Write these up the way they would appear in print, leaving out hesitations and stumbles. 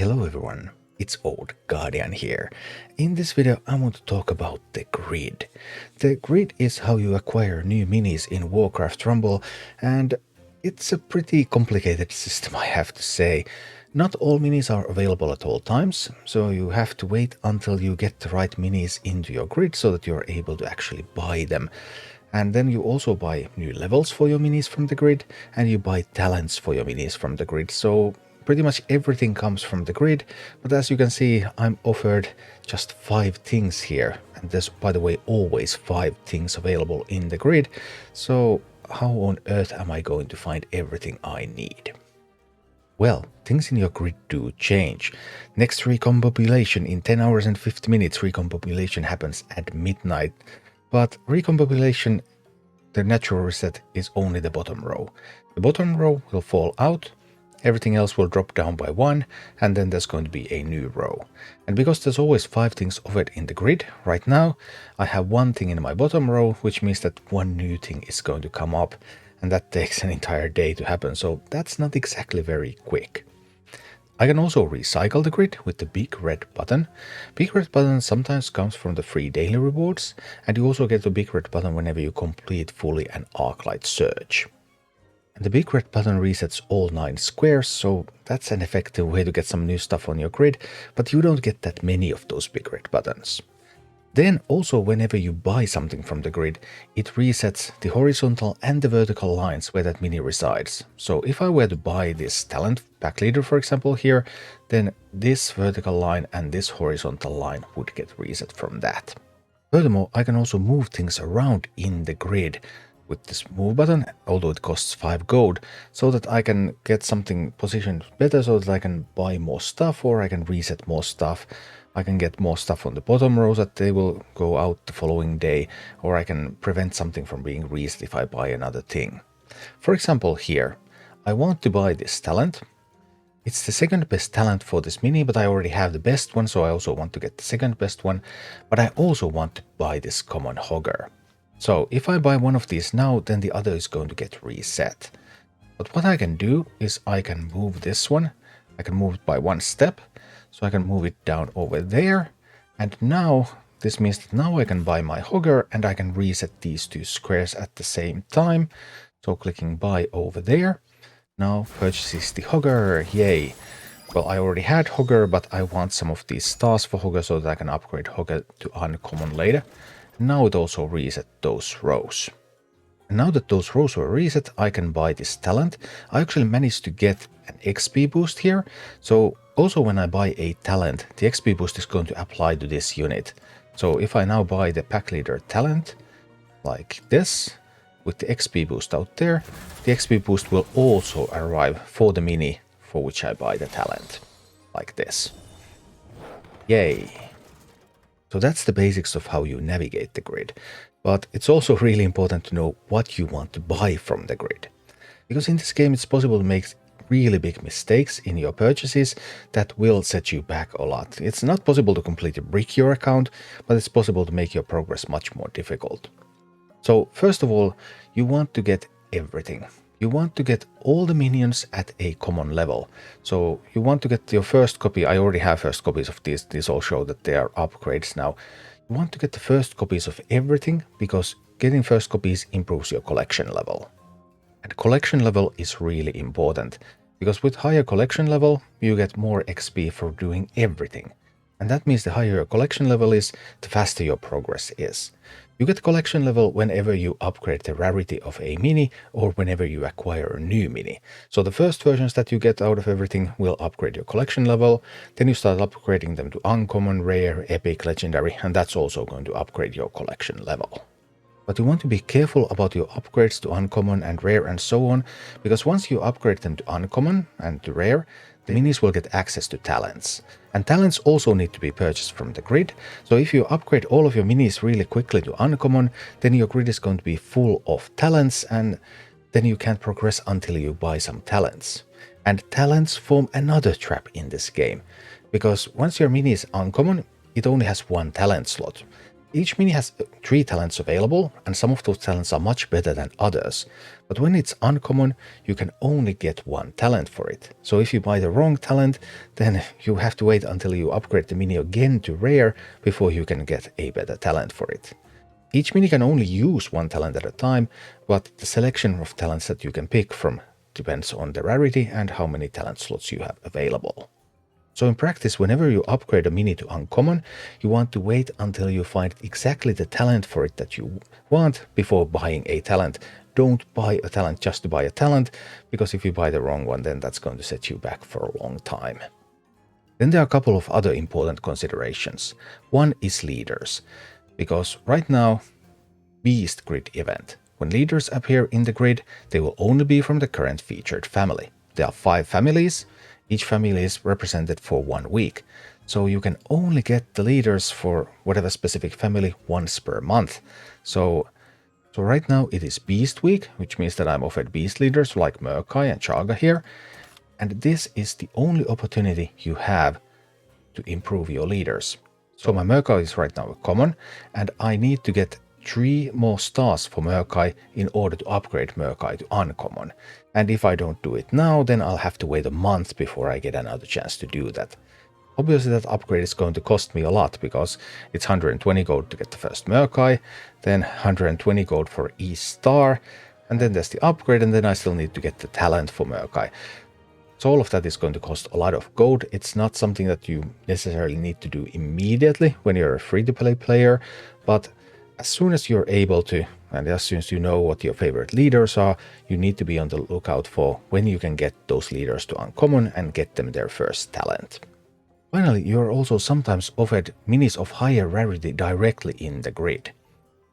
Hello everyone, it's Old Guardian here. In this video I want to talk about the grid. The grid is how you acquire new minis in Warcraft Rumble, and it's a pretty complicated system, I have to say. Not all minis are available at all times, so you have to wait until you get the right minis into your grid so that you're able to actually buy them. And then you also buy new levels for your minis from the grid, and you buy talents for your minis from the grid. So pretty much everything comes from the grid, but as you can see, I'm offered just 5 things here. And there's, by the way, always 5 things available in the grid. So how on earth am I going to find everything I need? Well, things in your grid do change. Next recompilation in 10 hours and 50 minutes, recompilation happens at midnight. But recompilation, the natural reset is only the bottom row. The bottom row will fall out, everything else will drop down by 1, and then there's going to be a new row. And because there's always 5 things offered in the grid, right now I have 1 thing in my bottom row, which means that 1 new thing is going to come up, and that takes an entire day to happen, so that's not exactly very quick. I can also recycle the grid with the big red button. Big red button sometimes comes from the free daily rewards, and you also get the big red button whenever you complete fully an Arclight search. And the big red button resets all 9 squares, so that's an effective way to get some new stuff on your grid, but you don't get that many of those big red buttons. Then also whenever you buy something from the grid, it resets the horizontal and the vertical lines where that mini resides. So if I were to buy this talent pack leader, for example, here, then this vertical line and this horizontal line would get reset from that. Furthermore, I can also move things around in the grid with this move button, although it costs 5 gold, so that I can get something positioned better so that I can buy more stuff or I can reset more stuff. I can get more stuff on the bottom rows that they will go out the following day, or I can prevent something from being reset if I buy another thing. For example, here, I want to buy this talent. It's the second best talent for this mini, but I already have the best one, so I also want to get the second best one. But I also want to buy this common hogger. So if I buy one of these now, then the other is going to get reset. But what I can do is I can move this one. I can move it by 1 step. So I can move it down over there. And now this means that now I can buy my hogger and I can reset these 2 squares at the same time. So clicking buy over there. Now purchases the hogger. Yay. Well, I already had hogger, but I want some of these stars for hogger so that I can upgrade hogger to uncommon later. Now it also reset those rows. And now that those rows were reset, I can buy this talent. I actually managed to get an XP boost here. So also when I buy a talent, the XP boost is going to apply to this unit. So if I now buy the pack leader talent, like this, with the XP boost out there, the XP boost will also arrive for the mini for which I buy the talent, like this. Yay! So that's the basics of how you navigate the grid. But it's also really important to know what you want to buy from the grid. Because in this game it's possible to make really big mistakes in your purchases that will set you back a lot. It's not possible to completely brick your account, but it's possible to make your progress much more difficult. So first of all, you want to get everything. You want to get all the minions at a common level. So you want to get your first copy. I already have first copies of these. These all show that they are upgrades now. You want to get the first copies of everything because getting first copies improves your collection level. And collection level is really important because with higher collection level, you get more XP for doing everything. And that means the higher your collection level is, the faster your progress is. You get collection level whenever you upgrade the rarity of a mini or whenever you acquire a new mini. So the first versions that you get out of everything will upgrade your collection level. Then you start upgrading them to uncommon, rare, epic, legendary, and that's also going to upgrade your collection level. But you want to be careful about your upgrades to uncommon and rare and so on, because once you upgrade them to uncommon and to rare, the minis will get access to talents. And talents also need to be purchased from the grid, so if you upgrade all of your minis really quickly to uncommon, then your grid is going to be full of talents, and then you can't progress until you buy some talents. And talents form another trap in this game, because once your mini is uncommon, it only has 1 talent slot. Each mini has 3 talents available, and some of those talents are much better than others. But when it's uncommon, you can only get 1 talent for it. So if you buy the wrong talent, then you have to wait until you upgrade the mini again to rare before you can get a better talent for it. Each mini can only use 1 talent at a time, but the selection of talents that you can pick from depends on the rarity and how many talent slots you have available. So in practice, whenever you upgrade a mini to uncommon, you want to wait until you find exactly the talent for it that you want before buying a talent. Don't buy a talent just to buy a talent, because if you buy the wrong one, then that's going to set you back for a long time. Then there are a couple of other important considerations. One is leaders, because right now, Beast Grid event. When leaders appear in the grid, they will only be from the current featured family. There are 5 families. Each family is represented for 1 week, so you can only get the leaders for whatever specific family once per month. So right now it is Beast Week, which means that I'm offered Beast leaders like Murkai and Chaga here, and this is the only opportunity you have to improve your leaders. So my Murkai is right now a common, and I need to get 3 more stars for Murkai in order to upgrade Murkai to uncommon. And if I don't do it now, then I'll have to wait a month before I get another chance to do that. Obviously that upgrade is going to cost me a lot, because it's 120 gold to get the first Murkai, then 120 gold for each star, and then there's the upgrade, and then I still need to get the talent for Murkai. So all of that is going to cost a lot of gold. It's not something that you necessarily need to do immediately when you're a free-to-play player, but as soon as you're able to, and as soon as you know what your favorite leaders are, you need to be on the lookout for when you can get those leaders to uncommon and get them their first talent. Finally, you are also sometimes offered minis of higher rarity directly in the grid.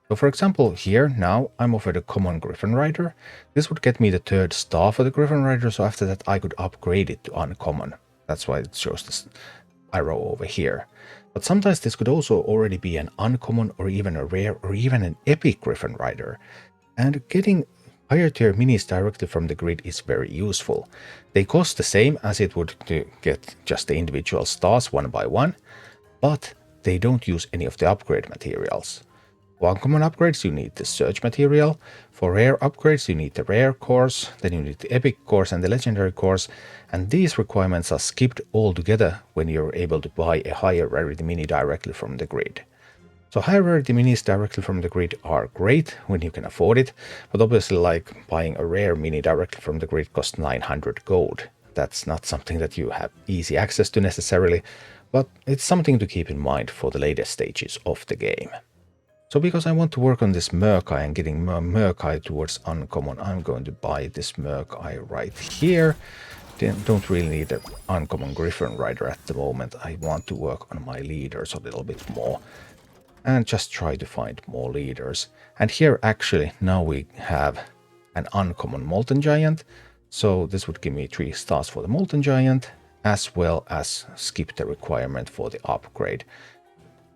So for example, here now I'm offered a common Griffin Rider. This would get me the 3rd star for the Griffin Rider, so after that I could upgrade it to uncommon. That's why it shows this arrow over here. But sometimes this could also already be an uncommon or even a rare or even an epic Griffin Rider. And getting higher tier minis directly from the grid is very useful. They cost the same as it would to get just the individual stars one by one, but they don't use any of the upgrade materials. For uncommon upgrades you need the search material, for rare upgrades you need the rare cores, then you need the epic cores and the legendary cores, and these requirements are skipped altogether when you're able to buy a higher rarity mini directly from the grid. So higher rarity minis directly from the grid are great when you can afford it, but obviously like buying a rare mini directly from the grid costs 900 gold. That's not something that you have easy access to necessarily, but it's something to keep in mind for the later stages of the game. So because I want to work on this Murkai and getting Murkai towards uncommon, I'm going to buy this Murkai right here. Don't really need an uncommon Griffin Rider at the moment. I want to work on my leaders a little bit more and just try to find more leaders. And here actually now we have an uncommon Molten Giant. So this would give me 3 stars for the Molten Giant, as well as skip the requirement for the upgrade.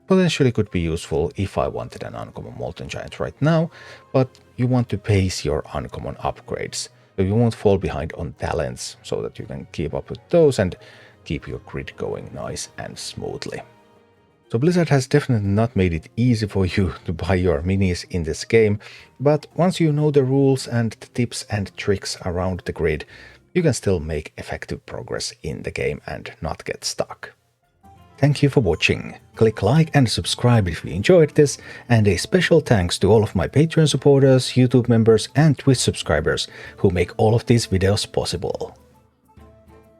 Potentially could be useful if I wanted an uncommon Molten Giant right now, but you want to pace your uncommon upgrades, so you won't fall behind on talents, so that you can keep up with those and keep your grid going nice and smoothly. So Blizzard has definitely not made it easy for you to buy your minis in this game, but once you know the rules and the tips and tricks around the grid, you can still make effective progress in the game and not get stuck. Thank you for watching. Click like and subscribe if you enjoyed this, and a special thanks to all of my Patreon supporters, YouTube members and Twitch subscribers who make all of these videos possible.